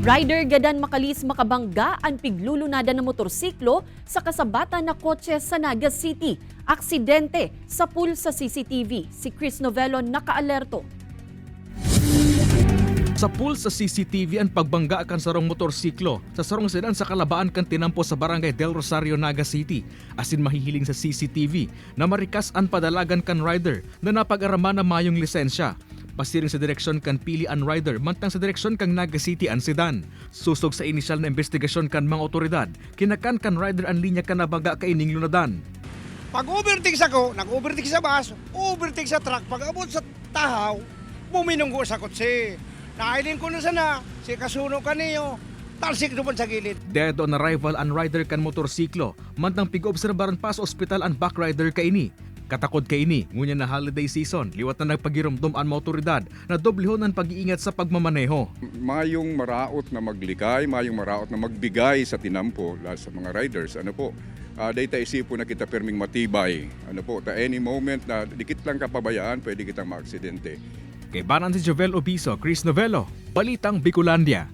Rider gadan makalis makabangga ang piglulunada ng motorsiklo sa kasabatan na kotse sa Naga City. Aksidente sa pool sa CCTV. Si Chris Novello nakaalerto. Sa pool sa CCTV ang pagbangga kan sarong motorsiklo sa sarong sedan sa kalabaan kan tinampo sa barangay Del Rosario, Naga City. Asin mahihiling sa CCTV na marikas ang padalagan kan rider na napag-arama na mayong lisensya. Pasiring sa direksyon kan pili ang rider mantang sa direksyon kang Naga City ang sedan. Susog sa inisyal na investigasyon kan mga otoridad, kinakan kan rider ang linya kan nabaga kaining lunadan. Pag overtake ako, nag-overtake sa bus, overtake sa truck, pag abot sa tahaw, buminunggo sa kotse. Nakailin ko na sana, si kasuno ka niyo, talsik doon sa gilid. Dead on arrival ang rider kan motorsiklo, mantang pig-obserbaran pa sa ospital ang back rider kaini. Katakod kaini, ngunya na holiday season, liwat na nagpagirumdum ang motoridad na doblehon ang pag-iingat sa pagmamaneho. Mayong maraot na maglikay, mayong maraot na magbigay sa tinampo sa mga riders. Dayta isipo na kita perming matibay. Any moment na dikit lang kapabayaan, pwede kitang maaksidente. Kay Banan si Jovel Obiso, Chris Novello, Balitang Bicolandia.